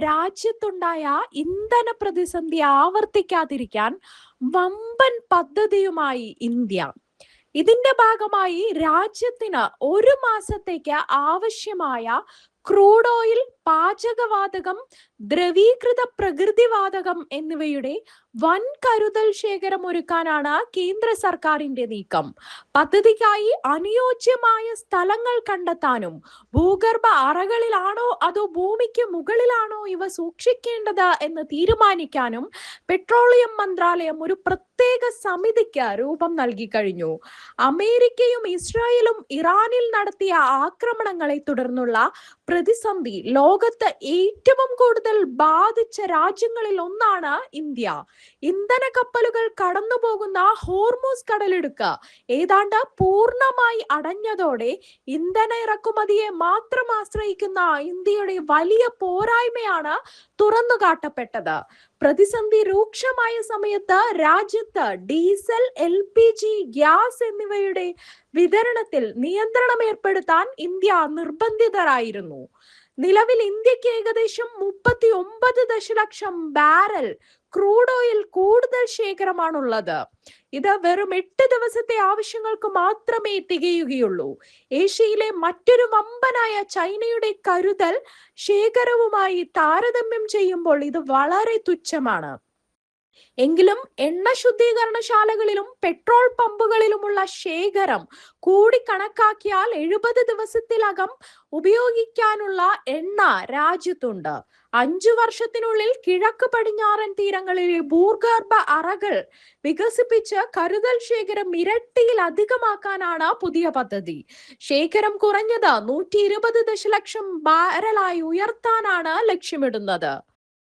രാജ്യത്തുണ്ടായ ഇന്ധന പ്രതിസന്ധി ആവർത്തിക്കാതിരിക്കാൻ വമ്പൻ പദ്ധതിയുമായി ഇന്ത്യ. ഇതിന്റെ ഭാഗമായി രാജ്യത്തിന് ഒരു മാസത്തേക്ക് ആവശ്യമായ ക്രൂഡ് ഓയിൽ, പാചകവാതകം, ദ്രവീകൃത പ്രകൃതിവാതകം എന്നിവയുടെ വൻ കരുതൽ ശേഖരം ഒരുക്കാനാണ് കേന്ദ്ര സർക്കാരിന്റെ നീക്കം. പദ്ധതിക്കായി അനുയോജ്യമായ സ്ഥലങ്ങൾ കണ്ടെത്താനും ഭൂഗർഭ അറകളിലാണോ അതോ ഭൂമിക്ക് മുകളിലാണോ ഇവ സൂക്ഷിക്കേണ്ടത് എന്ന് തീരുമാനിക്കാനും പെട്രോളിയം മന്ത്രാലയം ഒരു പ്രത്യേക സമിതിക്ക് രൂപം നൽകി കഴിഞ്ഞു. അമേരിക്കയും ഇസ്രായേലും ഇറാനിൽ നടത്തിയ ആക്രമണങ്ങളെ തുടർന്നുള്ള പ്രതിസന്ധി ലോകത്ത് ഏറ്റവും കൂടുതൽ ബാധിച്ച രാജ്യങ്ങളിൽ ഒന്നാണ് ഇന്ത്യ. ഇന്ധന കപ്പലുകൾ കടന്നുപോകുന്ന ഹോർമൂസ് കടലിടുക്ക് ഏതാണ്ട് പൂർണ്ണമായി അടഞ്ഞതോടെ ഇന്ധന ഇറക്കുമതിയെ മാത്രം ആശ്രയിക്കുന്ന ഇന്ത്യയുടെ വലിയ പോരായ്മയാണ് തുറന്നുകാട്ടപ്പെട്ടത്. പ്രതിസന്ധി രൂക്ഷമായ സമയത്ത് രാജ്യത്ത് ഡീസൽ, LPG, ഗ്യാസ് എന്നിവയുടെ വിതരണത്തിൽ നിയന്ത്രണം ഏർപ്പെടുത്താൻ ഇന്ത്യ നിർബന്ധിതരായിരുന്നു. നിലവിൽ ഇന്ത്യക്ക് ഏകദേശം 39 ദശലക്ഷം ബാരൽ ക്രൂഡ് ഓയിൽ കൂടുതൽ ശേഖരമാണുള്ളത്. ഇത് വെറും 8 ദിവസത്തെ ആവശ്യങ്ങൾക്ക് മാത്രമേ തികയുകയുള്ളൂ. ഏഷ്യയിലെ മറ്റൊരു വമ്പനായ ചൈനയുടെ കരുതൽ ശേഖരവുമായി താരതമ്യം ചെയ്യുമ്പോൾ ഇത് വളരെ തുച്ഛമാണ്. എങ്കിലും എണ്ണ ശുദ്ധീകരണശാലകളിലും പെട്രോൾ പമ്പുകളിലുമുള്ള ശേഖരം കൂടി കണക്കാക്കിയാൽ 70 ദിവസത്തിലകം ഉപയോഗിക്കാനുള്ള എണ്ണ രാജ്യത്തുണ്ട്. 5 വർഷത്തിനുള്ളിൽ കിഴക്ക് പടിഞ്ഞാറൻ തീരങ്ങളിലെ ഭൂഗർഭ അറകൾ വികസിപ്പിച്ച് കരുതൽ ശേഖരം ഇരട്ടിയിലധികമാക്കാനാണ് പുതിയ പദ്ധതി. ശേഖരം കുറഞ്ഞത് 120 ദശലക്ഷം ബാരലായി ഉയർത്താനാണ് ലക്ഷ്യമിടുന്നത്.